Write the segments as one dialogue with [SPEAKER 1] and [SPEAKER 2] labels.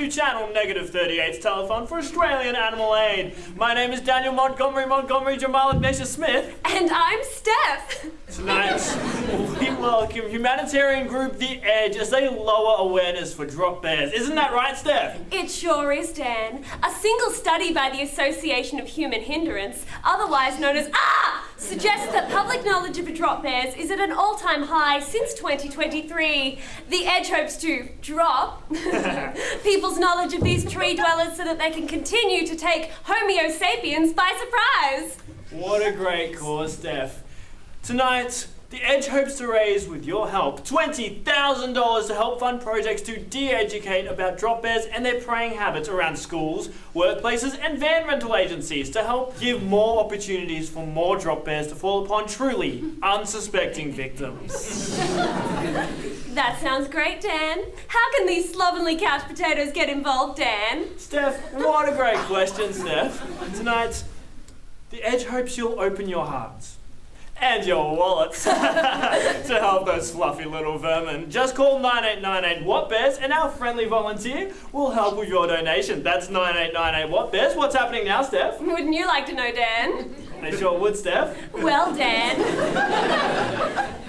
[SPEAKER 1] to channel -38's telephone for Australian Animal Aid. My name is Daniel Montgomery Jamal Ignatius Smith.
[SPEAKER 2] And I'm Steph.
[SPEAKER 1] Tonight, we welcome humanitarian group The Edge as they lower awareness for drop bears. Isn't that right, Steph?
[SPEAKER 2] It sure is, Dan. A single study by the Association of Human Hindrance, otherwise known as suggests that public knowledge of drop bears is at an all-time high since 2023. The Edge hopes to drop people's knowledge of these tree dwellers so that they can continue to take Homo sapiens by surprise.
[SPEAKER 1] What a great cause, Steph. Tonight, The Edge hopes to raise, with your help, $20,000 to help fund projects to de-educate about drop bears and their preying habits around schools, workplaces and van rental agencies to help give more opportunities for more drop bears to fall upon truly unsuspecting victims.
[SPEAKER 2] That sounds great, Dan. How can these slovenly couch potatoes get involved, Dan?
[SPEAKER 1] Steph, what a great question, Steph. Tonight, The Edge hopes you'll open your hearts and your wallets to help those fluffy little vermin. Just call 9898-WHAT-BEARS and our friendly volunteer will help with your donation. That's 9898-WHAT-BEARS. What's happening now, Steph?
[SPEAKER 2] Wouldn't you like to know, Dan?
[SPEAKER 1] I sure would, Steph.
[SPEAKER 2] Well, Dan,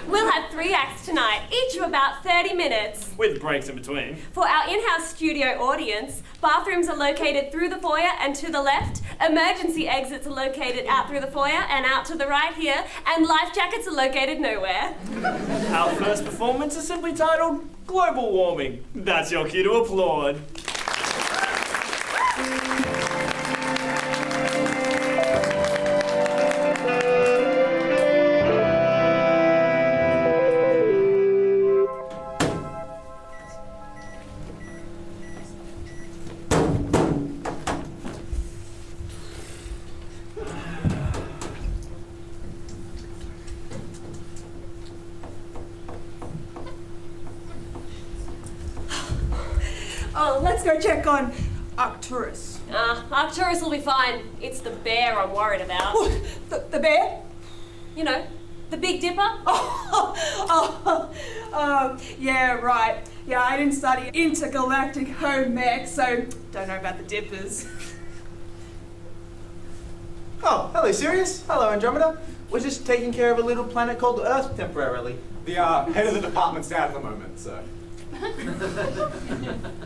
[SPEAKER 2] we'll have 3 acts tonight, each of about 30 minutes.
[SPEAKER 1] With breaks in between.
[SPEAKER 2] For our in-house studio audience, bathrooms are located through the foyer and to the left, emergency exits are located out through the foyer and out to the right here, and life jackets are located nowhere.
[SPEAKER 1] Our first performance is simply titled Global Warming. That's your cue to applaud.
[SPEAKER 3] Oh, let's go check on Arcturus.
[SPEAKER 2] Arcturus will be fine. It's the bear I'm worried about.
[SPEAKER 3] What? The bear?
[SPEAKER 2] You know, the Big Dipper.
[SPEAKER 3] Yeah, right. Yeah, I didn't study intergalactic home mech, so don't know about the dippers.
[SPEAKER 4] Oh, hello Sirius. Hello Andromeda. We're just taking care of a little planet called Earth temporarily.
[SPEAKER 5] The head of the department's out at the moment, so.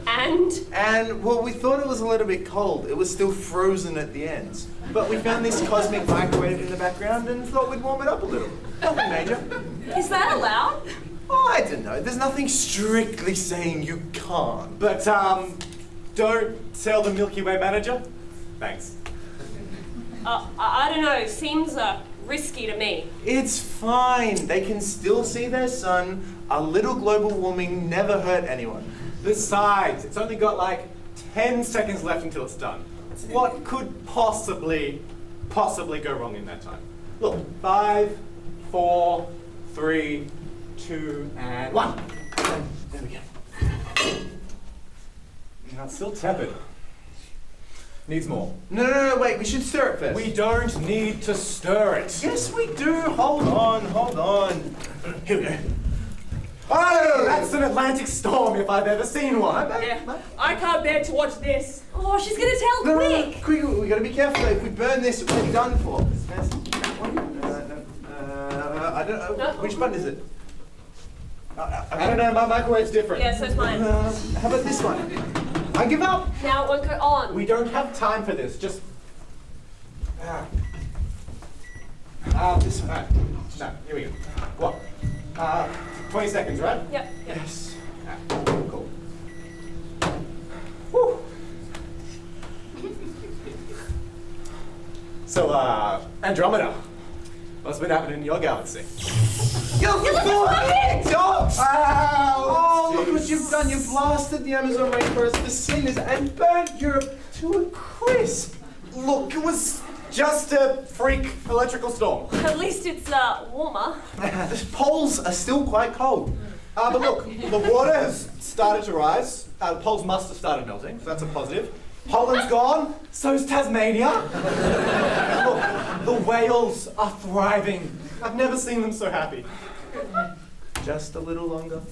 [SPEAKER 2] And,
[SPEAKER 4] well, we thought it was a little bit cold. It was still frozen at the ends. But we found this cosmic microwave in the background and thought we'd warm it up a little. Nothing major.
[SPEAKER 2] is that allowed?
[SPEAKER 4] Oh, I don't know. There's nothing strictly saying you can't.
[SPEAKER 5] But, don't tell the Milky Way manager. Thanks.
[SPEAKER 2] I don't know. Seems risky to me.
[SPEAKER 4] It's fine. They can still see their sun. A little global warming never hurt anyone.
[SPEAKER 5] Besides, it's only got like 10 seconds left until it's done. What could possibly go wrong in that time? Look, 5, 4, 3, 2, and 1.
[SPEAKER 4] There we go.
[SPEAKER 5] Now it's still tepid. Needs more.
[SPEAKER 4] No, wait. We should stir it first.
[SPEAKER 5] We don't need to stir it.
[SPEAKER 4] Yes, we do. Hold on. Here we go.
[SPEAKER 5] Oh, that's an Atlantic storm if I've ever seen one.
[SPEAKER 3] Yeah, I can't bear to watch this.
[SPEAKER 2] Oh, she's gonna tell
[SPEAKER 4] No,
[SPEAKER 2] quick.
[SPEAKER 4] quick, we gotta be careful. If we burn this, we're done for. That one? I don't know.
[SPEAKER 2] No.
[SPEAKER 4] Which button is it?
[SPEAKER 5] I don't know, my microwave's different.
[SPEAKER 2] Yeah, so's mine.
[SPEAKER 4] How about this one? I give up.
[SPEAKER 2] Now it won't go on.
[SPEAKER 5] We don't have time for this, just... this one. Right. No, here we go. What? 20 seconds, right?
[SPEAKER 2] Yep.
[SPEAKER 4] Yes.
[SPEAKER 5] Cool. Whew. So, Andromeda, what's been happening in your galaxy?
[SPEAKER 4] Dogs!
[SPEAKER 5] Ow!
[SPEAKER 4] Look what you've done. You've blasted the Amazon rainforest to cinders and burnt Europe to a crisp.
[SPEAKER 5] Look, it was just a freak electrical storm.
[SPEAKER 2] At least it's warmer.
[SPEAKER 4] The poles are still quite cold.
[SPEAKER 5] But look, the water has started to rise. The poles must have started melting, so that's a positive. Poland's gone, so's Tasmania. Look, the whales are thriving. I've never seen them so happy.
[SPEAKER 4] Just a little longer.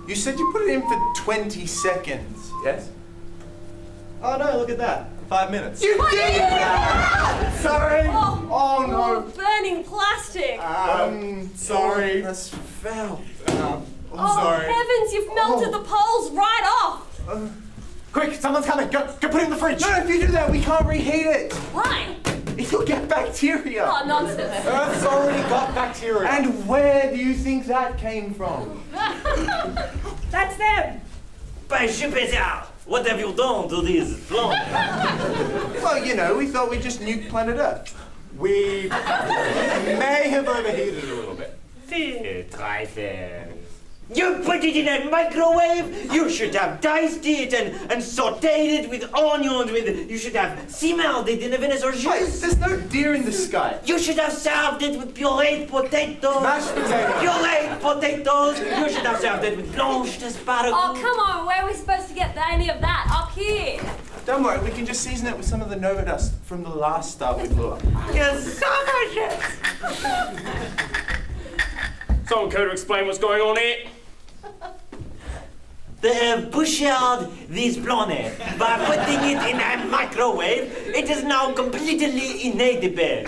[SPEAKER 4] You said you put it in for 20 seconds, yes?
[SPEAKER 5] Oh no, look at that. 5 minutes.
[SPEAKER 4] You did! Sorry!
[SPEAKER 2] Oh,
[SPEAKER 4] no!
[SPEAKER 2] burning plastic!
[SPEAKER 5] Sorry.
[SPEAKER 4] That's foul.
[SPEAKER 2] Oh,
[SPEAKER 4] sorry.
[SPEAKER 2] heavens, you've melted the poles right off!
[SPEAKER 5] Quick, someone's coming. Go put it in the fridge.
[SPEAKER 4] No, if you do that, we can't reheat it.
[SPEAKER 2] Why?
[SPEAKER 4] It'll get bacteria.
[SPEAKER 2] Oh, nonsense.
[SPEAKER 5] Earth's already got bacteria.
[SPEAKER 4] And where do you think that came from?
[SPEAKER 3] That's them.
[SPEAKER 6] By Jupiter! What have you done to this planet?
[SPEAKER 4] Well, you know, we thought we'd just nuke planet Earth.
[SPEAKER 5] We may have overheated it a little bit.
[SPEAKER 6] Try there. You put it in a microwave? You should have diced it and sauteed it with onions. You should have simmered it in a vinegar
[SPEAKER 4] Wait,
[SPEAKER 6] juice.
[SPEAKER 4] there's no deer in the sky.
[SPEAKER 6] You should have served it with pureed potatoes.
[SPEAKER 5] Mashed potatoes.
[SPEAKER 6] Pureed potatoes. You should have served it with blanched asparagus.
[SPEAKER 2] Oh, come on, where are we supposed to get any of that? Up here!
[SPEAKER 4] Don't worry, we can just season it with some of the Nova dust from the last star we blew up.
[SPEAKER 6] Yes, so much.
[SPEAKER 1] Someone care to explain what's going on here?
[SPEAKER 6] They have butchered this planet by putting it in a microwave. It is now completely inedible.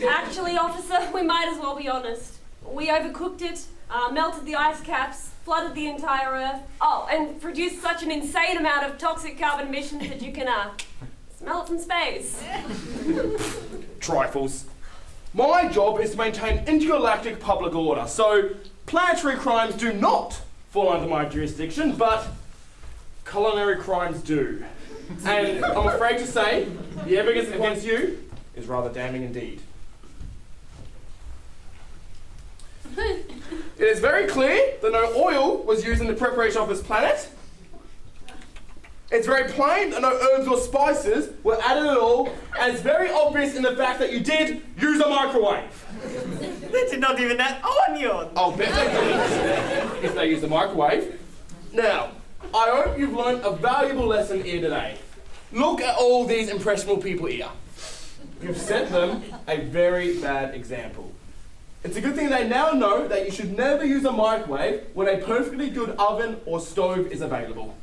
[SPEAKER 2] Actually, officer, we might as well be honest. We overcooked it, melted the ice caps, flooded the entire Earth, and produced such an insane amount of toxic carbon emissions that you can smell it from space.
[SPEAKER 7] Trifles. My job is to maintain intergalactic public order, so planetary crimes do not fall under my jurisdiction, but culinary crimes do. And I'm afraid to say, the evidence against you is rather damning indeed. It is very clear that no oil was used in the preparation of this planet. It's very plain that no herbs or spices were added at all, and it's very obvious in the fact that you did use a microwave.
[SPEAKER 6] They did not even add onion.
[SPEAKER 7] I'll bet they did, if they used a microwave. Now, I hope you've learned a valuable lesson here today. Look at all these impressionable people here. You've set them a very bad example. It's a good thing they now know that you should never use a microwave when a perfectly good oven or stove is available.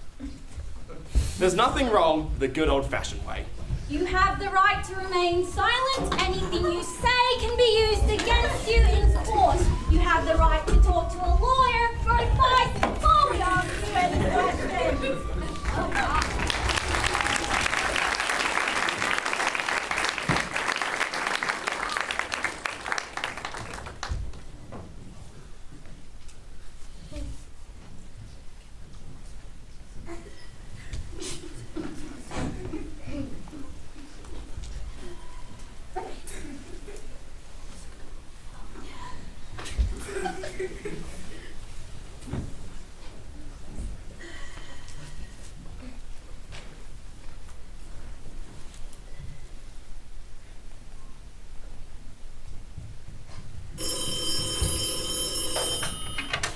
[SPEAKER 7] There's nothing wrong with the good old-fashioned way.
[SPEAKER 8] You have the right to remain silent. Anything you say can be used against you in court. You have the right to talk to a lawyer for advice before we ask you any questions.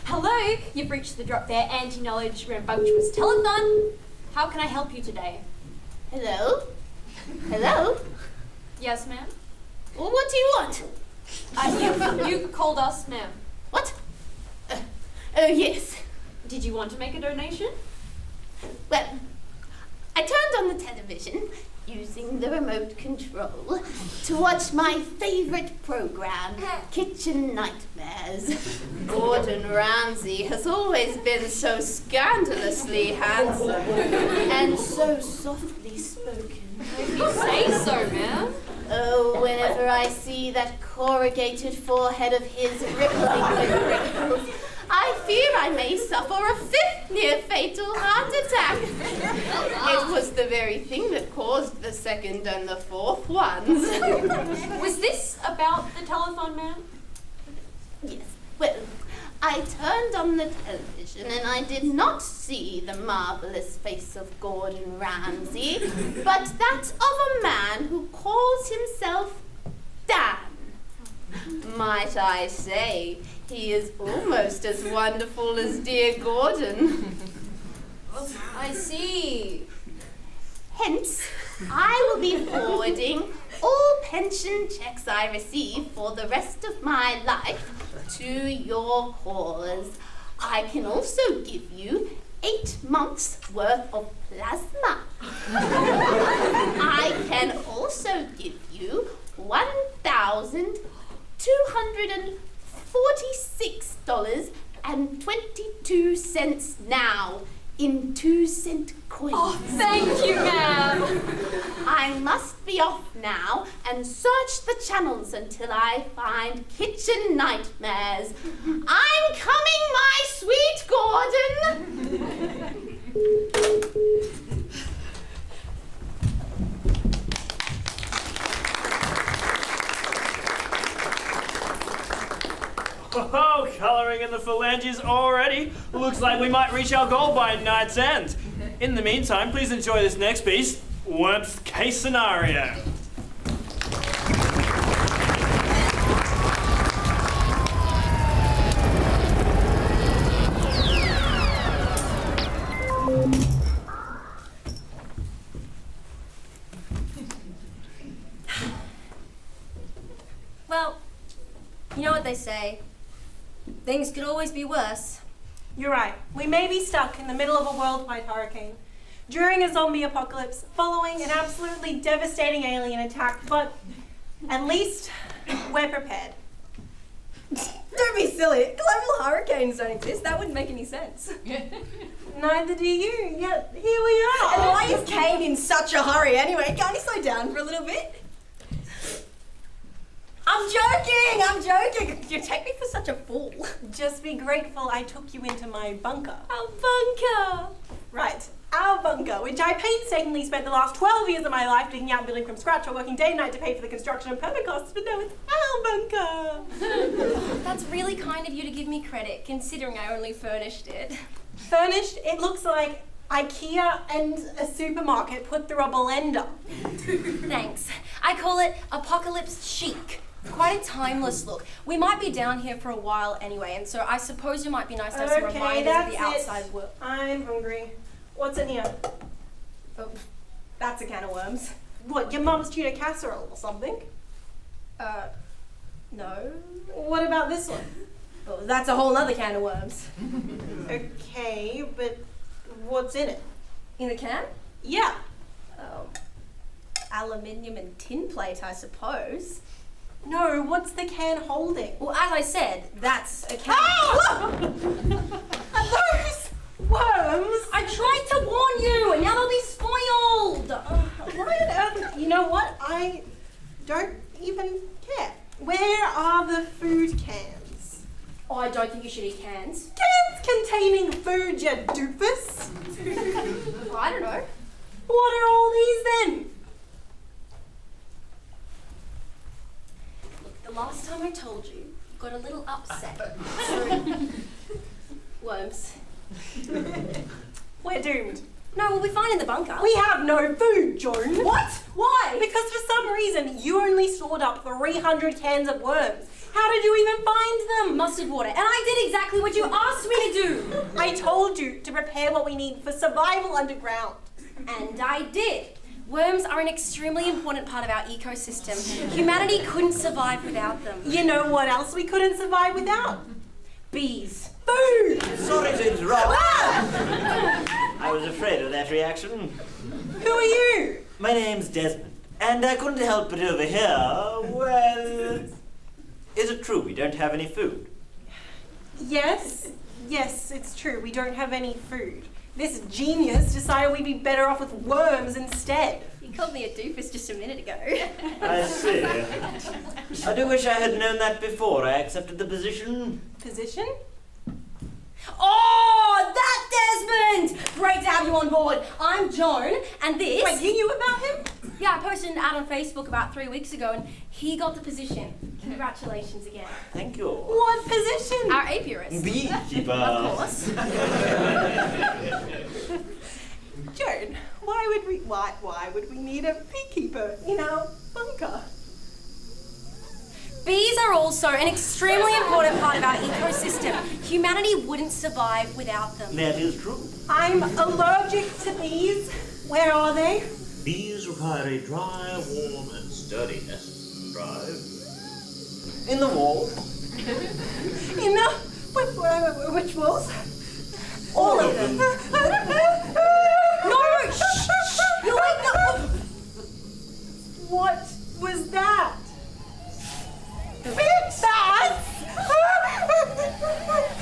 [SPEAKER 8] Hello, you've reached the Drop Bear Anti-Knowledge Rambunctious Telethon. How can I help you today?
[SPEAKER 9] Hello? Hello?
[SPEAKER 8] Yes, ma'am?
[SPEAKER 9] Well, what do you want?
[SPEAKER 8] You called us, ma'am.
[SPEAKER 9] What? Oh, yes.
[SPEAKER 8] Did you want to make a donation?
[SPEAKER 9] Well, I turned on the television using the remote control to watch my favorite program, Kitchen Nightmares. Gordon Ramsay has always been so scandalously handsome and so softly spoken.
[SPEAKER 8] If you say so, ma'am.
[SPEAKER 9] Oh, whenever I see that corrugated forehead of his rippling with wrinkles, I fear I may suffer a fifth near-fatal heart attack. It was the very thing that caused the second and the fourth ones.
[SPEAKER 8] Was this about the telethon, ma'am?
[SPEAKER 9] Yes. Well, I turned on the television and I did not see the marvellous face of Gordon Ramsay, but that of a man who calls himself Dan. Might I say, he is almost as wonderful as dear Gordon.
[SPEAKER 8] I see.
[SPEAKER 9] Hence, I will be forwarding all pension checks I receive for the rest of my life to your cause. I can also give you 8 months worth of plasma. I can also give you $1,246.22 now in 2-cent coins.
[SPEAKER 2] Oh, thank you, ma'am.
[SPEAKER 9] I must be off now and search the channels until I find kitchen nightmares. I'm coming, my sweet Gordon!
[SPEAKER 1] Oh, colouring in the phalanges already. Looks like we might reach our goal by night's end. In the meantime, please enjoy this next piece, Wormst-Case Scenario.
[SPEAKER 10] Well, you know what they say. Things could always be worse.
[SPEAKER 11] You're right. We may be stuck in the middle of a worldwide hurricane, during a zombie apocalypse, following an absolutely devastating alien attack, but at least we're prepared.
[SPEAKER 10] Don't be silly. Global hurricanes don't exist. That wouldn't make any sense.
[SPEAKER 11] Neither do you, yet here we are.
[SPEAKER 10] And why is Kaelen in such a hurry anyway? Can't he slow down for a little bit? I'm joking! You take me for such a fool.
[SPEAKER 11] Just be grateful I took you into my bunker.
[SPEAKER 10] Our bunker!
[SPEAKER 11] Right, our bunker, which I painstakingly spent the last 12 years of my life digging out and building from scratch or working day and night to pay for the construction and permit costs, but no, it's our bunker.
[SPEAKER 10] That's really kind of you to give me credit, considering I only furnished it.
[SPEAKER 11] Furnished? It looks like IKEA and a supermarket put through a blender.
[SPEAKER 10] Thanks. I call it apocalypse chic. Quite a timeless look. We might be down here for a while anyway, and so I suppose it might be nice to have some reminders of the outside world.
[SPEAKER 11] I'm hungry. What's in here?
[SPEAKER 10] Oh, that's a can of worms.
[SPEAKER 11] What, your mum's tuna casserole or something?
[SPEAKER 10] No.
[SPEAKER 11] What about this one?
[SPEAKER 10] Oh, that's a whole other can of worms.
[SPEAKER 11] Okay, but what's in it?
[SPEAKER 10] In the can?
[SPEAKER 11] Yeah.
[SPEAKER 10] Aluminium and tin plate, I suppose.
[SPEAKER 11] No, what's the can holding?
[SPEAKER 10] Well, as I said, that's a can.
[SPEAKER 11] Oh! Are those worms?
[SPEAKER 10] I tried to warn you, and now they'll be spoiled.
[SPEAKER 11] Why on earth? You know what? I don't even care. Where are the food cans?
[SPEAKER 10] Oh, I don't think you should eat cans.
[SPEAKER 11] Cans containing food, you doofus.
[SPEAKER 10] Oh, I don't know.
[SPEAKER 11] What are all these then?
[SPEAKER 10] Look, the last time I told you, you got a little upset. Worms.
[SPEAKER 11] We're doomed.
[SPEAKER 10] No, we'll be fine in the bunker.
[SPEAKER 11] We have no food, Joan.
[SPEAKER 10] What? Why?
[SPEAKER 11] Because for some reason, you only stored up 300 cans of worms. How did you even find them?
[SPEAKER 10] Mustard water. And I did exactly what you asked me to do.
[SPEAKER 11] I told you to prepare what we need for survival underground.
[SPEAKER 10] And I did. Worms are an extremely important part of our ecosystem. Humanity couldn't survive without them.
[SPEAKER 11] You know what else we couldn't survive without?
[SPEAKER 10] Bees.
[SPEAKER 11] Food!
[SPEAKER 6] Sorry to interrupt. I was afraid of that reaction.
[SPEAKER 11] Who are you?
[SPEAKER 6] My name's Desmond, and I couldn't help but over here, well... Is it true we don't have any food?
[SPEAKER 11] Yes, it's true. We don't have any food. This genius decided we'd be better off with worms instead.
[SPEAKER 10] You called me a doofus just a minute ago.
[SPEAKER 6] I see. I do wish I had known that before I accepted the position.
[SPEAKER 11] Position?
[SPEAKER 10] Oh, that Desmond! Great to have you on board. I'm Joan, and this...
[SPEAKER 11] Wait, you knew about him?
[SPEAKER 10] Yeah, I posted an ad on Facebook about 3 weeks ago, and he got the position. Congratulations again.
[SPEAKER 6] Thank you.
[SPEAKER 11] What position?
[SPEAKER 10] Our apiarist.
[SPEAKER 6] Beekeeper.
[SPEAKER 10] Of course.
[SPEAKER 11] Joan, why would we need a beekeeper in our bunker?
[SPEAKER 10] Bees are also an extremely important part of our ecosystem. Humanity wouldn't survive without them.
[SPEAKER 6] That is true.
[SPEAKER 11] I'm allergic to bees. Where are they?
[SPEAKER 12] These require a dry, warm, and sturdy nest drive.
[SPEAKER 6] In the wall.
[SPEAKER 11] In the... Which walls?
[SPEAKER 10] All of them. No! Shh! You'll wake up!
[SPEAKER 11] What was that?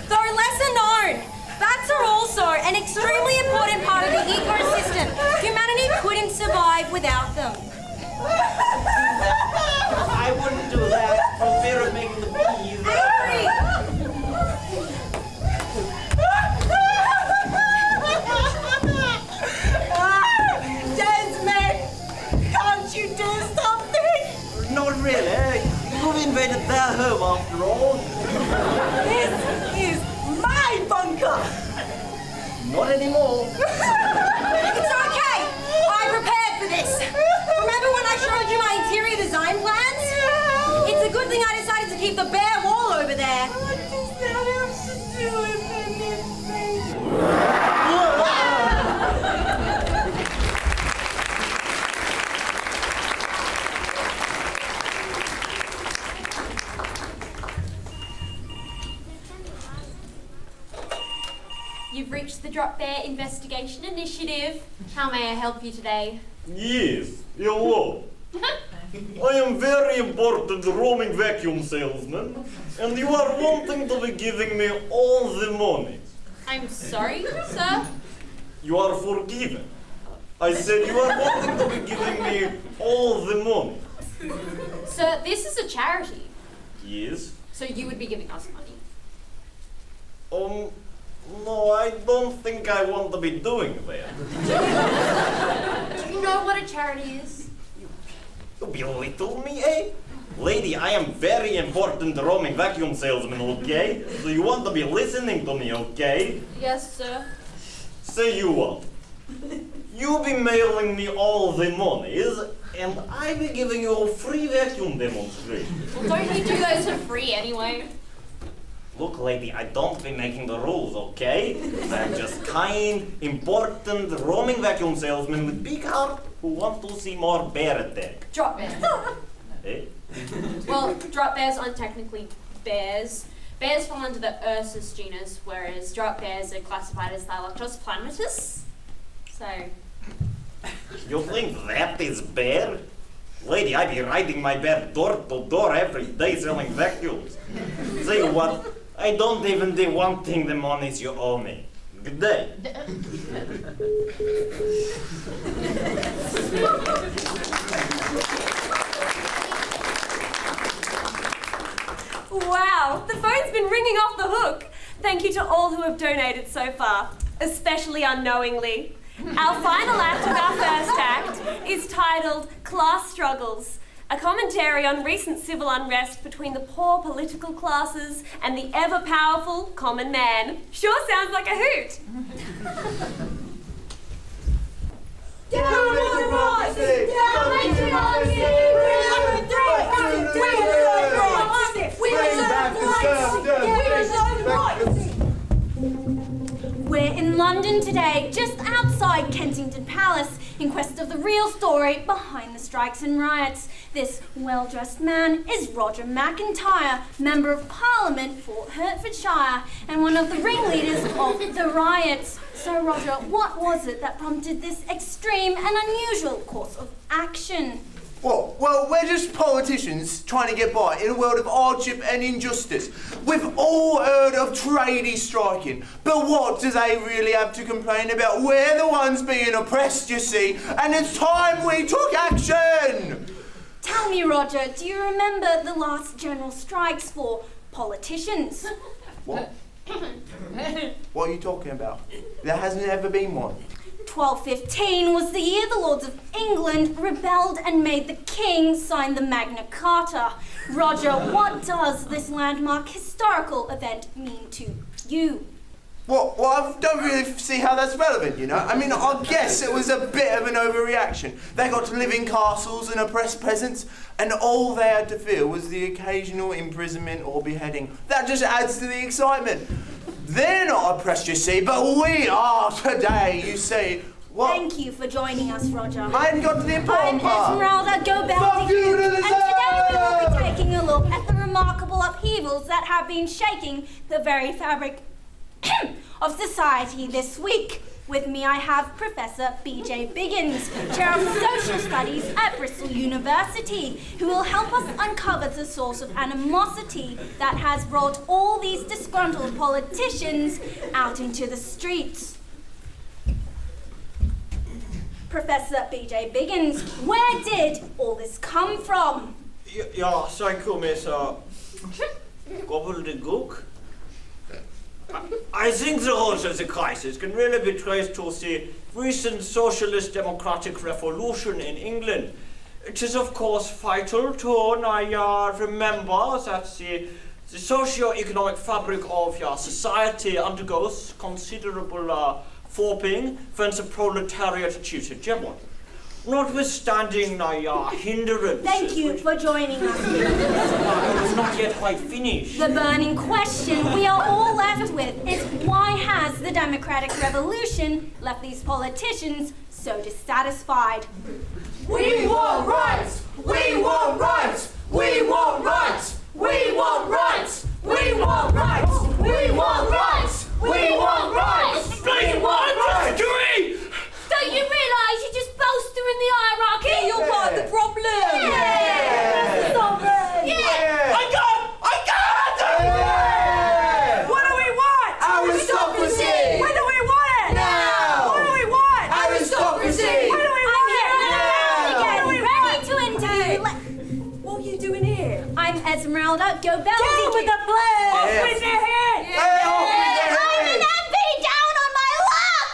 [SPEAKER 10] Though lesser known, bats are also an extremely important part of the ecosystem. Humanity couldn't survive without them.
[SPEAKER 6] I wouldn't do that for fear of making the bees.
[SPEAKER 10] Angry!
[SPEAKER 11] Desmond! Can't you do something?
[SPEAKER 6] Not really. You've invaded their home after all.
[SPEAKER 11] This is my bunker!
[SPEAKER 6] Not anymore.
[SPEAKER 10] It's okay! I prepared for this! Remember when I showed you my interior design plans? It's a good thing I decided to keep the bare wall over there.
[SPEAKER 11] What does that have to do with anything?
[SPEAKER 2] You've reached the Drop Bear Investigation Initiative. How may I help you today?
[SPEAKER 13] Yes, hello. I am very important roaming vacuum salesman, and you are wanting to be giving me all the money.
[SPEAKER 2] I'm sorry, sir?
[SPEAKER 13] You are forgiven. I said you are wanting to be giving me all the money.
[SPEAKER 2] Sir, this is a charity,
[SPEAKER 13] Yes.
[SPEAKER 2] so you would be giving us money.
[SPEAKER 13] No, I don't think I want to be doing that.
[SPEAKER 2] Do you know what a charity is?
[SPEAKER 13] You belittle me, eh? Lady, I am very important roaming vacuum salesman, okay? So you want to be listening to me, okay?
[SPEAKER 2] Yes, sir.
[SPEAKER 13] Say you what? You be mailing me all the monies, and I be giving you a free vacuum demonstration.
[SPEAKER 2] Well, don't you do those for free anyway?
[SPEAKER 13] Look, lady, I don't be making the rules, okay? I'm just kind, important roaming vacuum salesman with big heart who want to see more bear attack.
[SPEAKER 2] Drop bears.
[SPEAKER 13] Eh?
[SPEAKER 2] Well, drop bears aren't technically bears. Bears fall under the Ursus genus, whereas drop bears are classified as Thalactos planitus. So,
[SPEAKER 13] You think that is bear? Lady, I be riding my bear door to door every day selling vacuums. Say what? I don't even be wanting the monies you owe me. Good day.
[SPEAKER 2] wow, the phone's been ringing off the hook. Thank you to all who have donated so far, especially unknowingly. Our final act of our first act is titled Class Struggles, a commentary on recent civil unrest between the poor political classes and the ever-powerful common man. Sure sounds like a hoot.
[SPEAKER 11] Down with democracy! Down with democracy!
[SPEAKER 10] We're in London today, just outside Kensington Palace, in quest of the real story behind the strikes and riots. This well-dressed man is Roger McIntyre, Member of Parliament for Hertfordshire, and one of the ringleaders of the riots. So, Roger, what was it that prompted this extreme and unusual course of action?
[SPEAKER 4] Well, we're just politicians trying to get by in a world of hardship and injustice. We've all heard of tradies striking, but what do they really have to complain about? We're the ones being oppressed, you see, and it's time we took action!
[SPEAKER 10] Tell me, Roger, do you remember the last general strikes for politicians?
[SPEAKER 4] What? What are you talking about? There hasn't ever been one.
[SPEAKER 10] 1215 was the year the Lords of England rebelled and made the King sign the Magna Carta. Roger, what does this landmark historical event mean to you?
[SPEAKER 4] Well, I don't really see how that's relevant, you know? I mean, I guess it was a bit of an overreaction. They got to live in castles and oppress peasants, and all they had to fear was the occasional imprisonment or beheading. That just adds to the excitement. They're not oppressed, you see, but we are today, you see. What?
[SPEAKER 10] Thank you for joining us, Roger.
[SPEAKER 4] I hadn't got to the important part.
[SPEAKER 10] I'm Esmeralda
[SPEAKER 4] Fuck you to the
[SPEAKER 10] and today we will be taking a look at the remarkable upheavals that have been shaking the very fabric of society this week. With me I have Professor B.J. Biggins, Chair of Social Studies at Bristol University, who will help us uncover the source of animosity that has brought all these disgruntled politicians out into the streets. Professor B.J. Biggins, where did all this come from?
[SPEAKER 13] Ja, psycho miss gobbledygook. I think the root of the crisis can really be traced to the recent socialist democratic revolution in England. It is of course vital to remember that the socio-economic fabric of your society undergoes considerable warping when the proletariat achieves hegemony. Notwithstanding hindrances.
[SPEAKER 10] Thank you for joining us.
[SPEAKER 13] It's not yet quite finished.
[SPEAKER 10] The burning question we are all left with is why has the democratic revolution left these politicians so dissatisfied?
[SPEAKER 14] We want rights! We want rights! We want rights! We want rights! We want rights! We want rights! We want rights!
[SPEAKER 1] Bloody
[SPEAKER 14] rights!
[SPEAKER 2] Don't you realise you're just bolstering the hierarchy?
[SPEAKER 14] You're part of the problem!
[SPEAKER 2] Yeah!
[SPEAKER 14] Sovereign!
[SPEAKER 2] Yeah!
[SPEAKER 14] I got it! What do we want? Aristocracy! When do we want it? Now! What do we want? Aristocracy! When do we want it? Now!
[SPEAKER 10] Ready to interview.
[SPEAKER 3] What are you doing here?
[SPEAKER 10] I'm Esmeralda Gobeldi.
[SPEAKER 14] Down with the plan!
[SPEAKER 3] Off with your head!
[SPEAKER 10] I'm an MP down on my luck!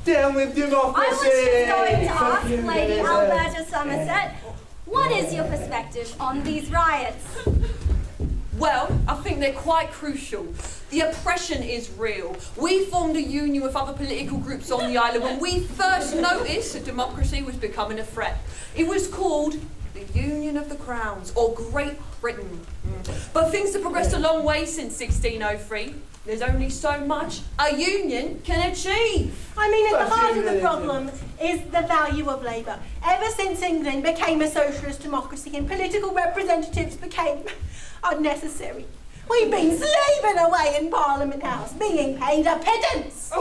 [SPEAKER 4] Down with democracy!
[SPEAKER 10] I was just going to ask Lady Alberta Somerset, what is your perspective on these riots?
[SPEAKER 15] Well, I think they're quite crucial. The oppression is real. We formed a union with other political groups on the island when we first noticed that democracy was becoming a threat. It was called the Union of the Crowns, or Great Britain. But things have progressed a long way since 1603. There's only so much a union can achieve.
[SPEAKER 11] I mean, at the heart of the problem is the value of labour. Ever since England became a socialist democracy and political representatives became unnecessary, we've been slaving away in Parliament House, being paid a pittance.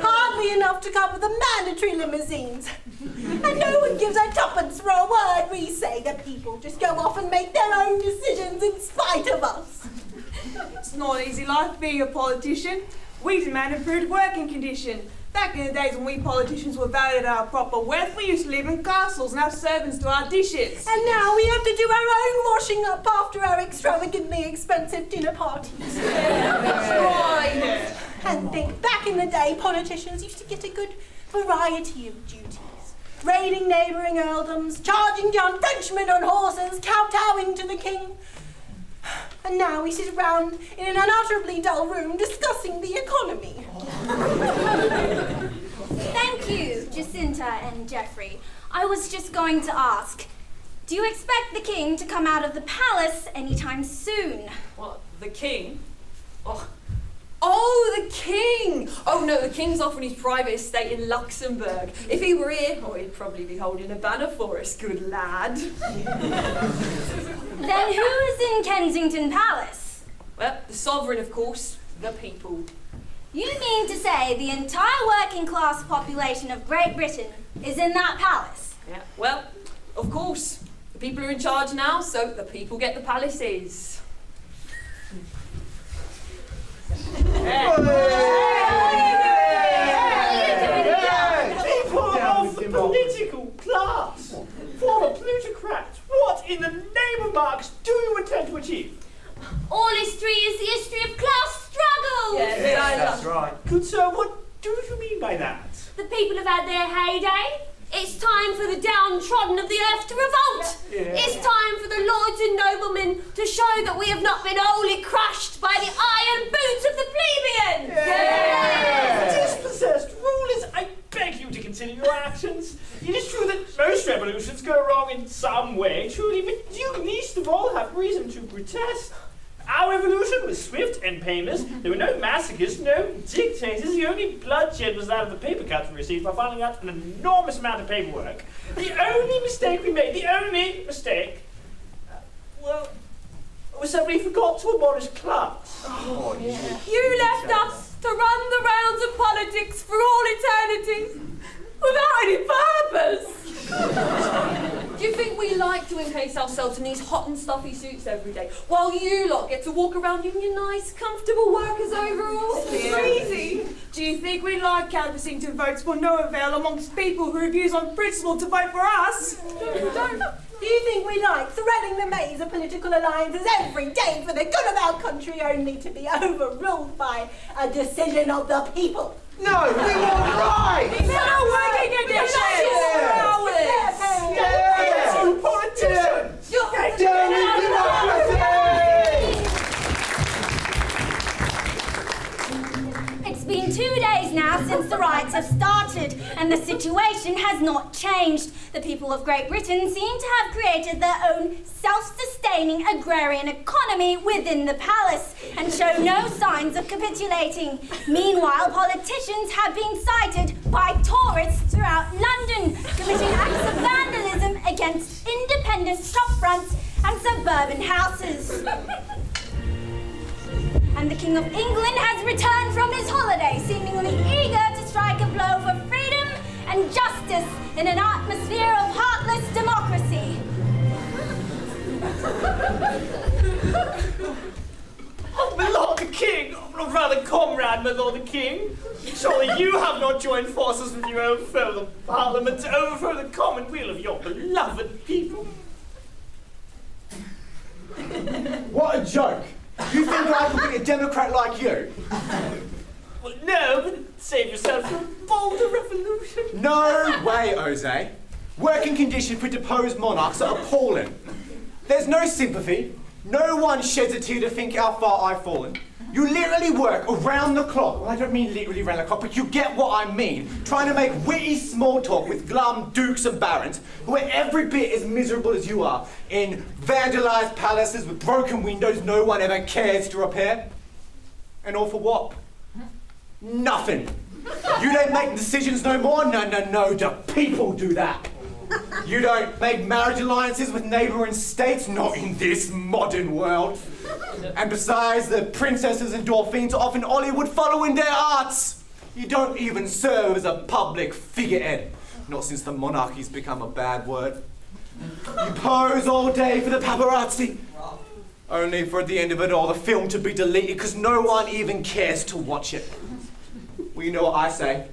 [SPEAKER 11] Hardly enough to cover the mandatory limousines. And no one gives a tuppence for a word we say. The people just go off and make their own decisions in spite of us.
[SPEAKER 3] It's not an easy life being a politician. We demand improved working conditions. Back in the days when we politicians were valued at our proper worth, we used to live in castles and have servants do our dishes.
[SPEAKER 11] And now we have to do our own washing up after our extravagantly expensive dinner parties.
[SPEAKER 3] Right.
[SPEAKER 11] And think, back in the day, politicians used to get a good variety of duties. Raiding neighbouring earldoms, charging down Frenchmen on horses, kowtowing to the king. And now we sit around in an unutterably dull room discussing the economy.
[SPEAKER 10] Thank you, Jacinta and Geoffrey. I was just going to ask, do you expect the king to come out of the palace anytime soon?
[SPEAKER 15] What, the king? Oh, the king! Oh no, the king's off on his private estate in Luxembourg. If he were here, he'd probably be holding a banner for us, good lad.
[SPEAKER 10] Then who is in Kensington Palace?
[SPEAKER 15] Well, the sovereign, of course, the people.
[SPEAKER 10] You mean to say the entire working class population of Great Britain is in that palace?
[SPEAKER 15] Yeah, well, of course. The people are in charge now, so the people get the palaces.
[SPEAKER 7] People of the political class! Former plutocrats, what in the name of Marx do you intend to achieve?
[SPEAKER 2] All history is the history of class struggle!
[SPEAKER 7] Yes, that's right. Good sir, what do you mean by that?
[SPEAKER 2] The people have had their heyday. It's time for the downtrodden of the earth to revolt.
[SPEAKER 7] Yeah.
[SPEAKER 2] It's time for the lords and noblemen to show that we have not been wholly crushed by the iron boots of the plebeians.
[SPEAKER 7] Dispossessed rulers, I beg you to consider your actions. It is true that most revolutions go wrong in some way, truly, but you least of all have reason to protest.
[SPEAKER 1] Our revolution was swift and painless. There were no massacres, no dictators. The only bloodshed was that of the paper cuts we received by filing out an enormous amount of paperwork. The only mistake we made, was that we forgot to abolish class.
[SPEAKER 15] Oh, yeah. You left us to run the rounds of politics for all eternity without any purpose. Do you think we like to encase ourselves in these hot and stuffy suits every day, while you lot get to walk around in your nice, comfortable workers' overalls?
[SPEAKER 3] It's crazy. Do you think we like canvassing to votes for no avail amongst people who refuse on principle to vote for us?
[SPEAKER 11] Do you think we like threading the maze of political alliances every day for the good of our country, only to be overruled by a decision of the people?
[SPEAKER 4] No, we want rights!
[SPEAKER 3] It's not working conditions!
[SPEAKER 4] Yeah! Politicians!
[SPEAKER 10] It's been 2 days now since the riots have started, and the situation has not changed. The people of Great Britain seem to have created their own self-sustaining agrarian economy within the palace and show no signs of capitulating. Meanwhile, politicians have been cited by tourists throughout London, committing acts of vandalism against independent shopfronts and suburban houses. And the King of England has returned from his holiday, seemingly eager to strike a blow for freedom and justice in an atmosphere of heartless democracy.
[SPEAKER 1] Oh, my lord the king, or rather comrade, my lord the king. Surely you have not joined forces with your own fellow parliament to overthrow the commonweal of your beloved people.
[SPEAKER 5] What a joke! You think I could be a Democrat like you?
[SPEAKER 1] Well, no, but save yourself for a bolder revolution.
[SPEAKER 5] No way, Jose. Working conditions for deposed monarchs are appalling. There's no sympathy. No one sheds a tear to think how far I've fallen. You literally work around the clock. Well, I don't mean literally around the clock, but you get what I mean. Trying to make witty small talk with glum dukes and barons who are every bit as miserable as you are in vandalised palaces with broken windows no one ever cares to repair. And all for what? Nothing. You don't make decisions no more? No, the people do that. You don't make marriage alliances with neighbouring states? Not in this modern world. And besides, the princesses and dauphins are often Hollywood following their arts. You don't even serve as a public figurehead. Not since the monarchy's become a bad word. You pose all day for the paparazzi. Only for at the end of it all, the film to be deleted because no one even cares to watch it. Well, you know what I say?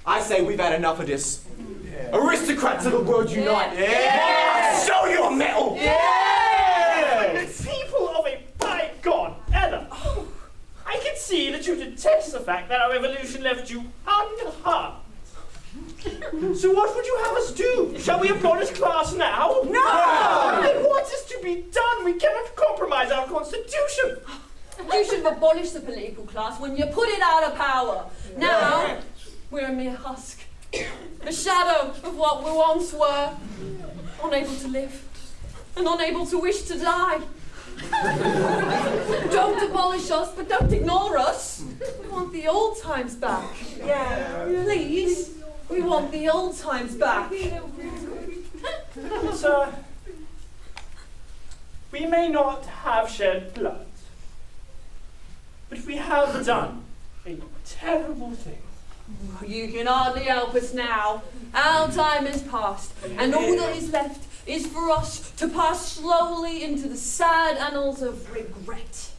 [SPEAKER 5] I say we've had enough of this. Yeah. Aristocrats of the world unite! Yeah. Show your mettle!
[SPEAKER 1] Yeah. People of a bygone era! I can see that you detest the fact that our revolution left you unharmed. So what would you have us do? Shall we abolish class now?
[SPEAKER 15] No!
[SPEAKER 1] Then what is to be done? We cannot compromise our constitution.
[SPEAKER 15] You should have abolished the political class when you put it out of power. Now, we're a mere husk. A shadow of what we once were. Unable to live. And unable to wish to die. Don't abolish us, but don't ignore us. We want the old times back.
[SPEAKER 3] Yeah.
[SPEAKER 15] Please. We want the old times back.
[SPEAKER 1] Sir, we may not have shed blood, but we have done a terrible thing.
[SPEAKER 15] You can hardly help us now. Our time is past, and all that is left is for us to pass slowly into the sad annals of regret.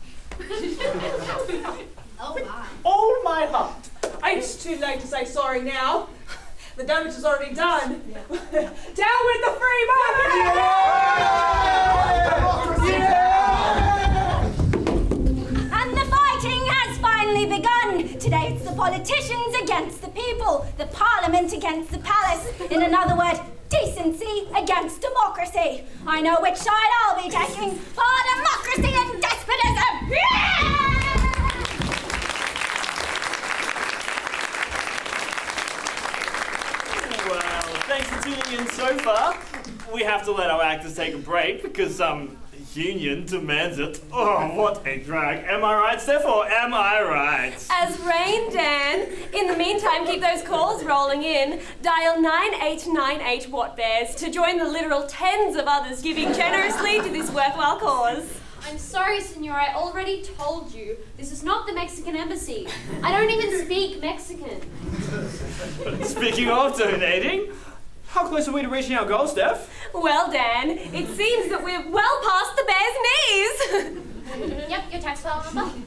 [SPEAKER 9] Oh my.
[SPEAKER 1] All my heart.
[SPEAKER 3] It's too late to say sorry now. The damage is already done. Down with the free market!
[SPEAKER 10] Yeah! And the fighting has finally begun. Today it's the politicians against the people, the parliament against the palace. In another word, decency against democracy. I know which side I'll be taking. For democracy and despotism! Yeah!
[SPEAKER 1] Thank thanks for tuning in so far. We have to let our actors take a break because union demands it. Oh, what a drag. Am I right, Steph, or am I right?
[SPEAKER 2] As rain, Dan. In the meantime, keep those calls rolling in. Dial 9898 Watt Bears to join the literal tens of others giving generously to this worthwhile cause.
[SPEAKER 16] I'm sorry, Senor, I already told you. This is not the Mexican embassy. I don't even speak Mexican.
[SPEAKER 1] Speaking of donating, how close are we to reaching our goal, Steph?
[SPEAKER 2] Well, Dan, it seems that we're well past the bear's knees.
[SPEAKER 16] Yep, your tax file number.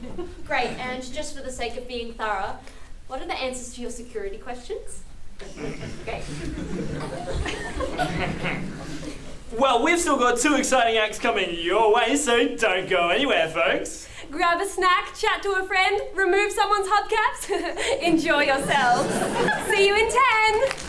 [SPEAKER 16] Great, and just for the sake of being thorough, what are the answers to your security questions? Okay.
[SPEAKER 1] Well, we've still got 2 exciting acts coming your way, so don't go anywhere, folks.
[SPEAKER 2] Grab a snack, chat to a friend, remove someone's hubcaps. Enjoy yourselves. See you in 10.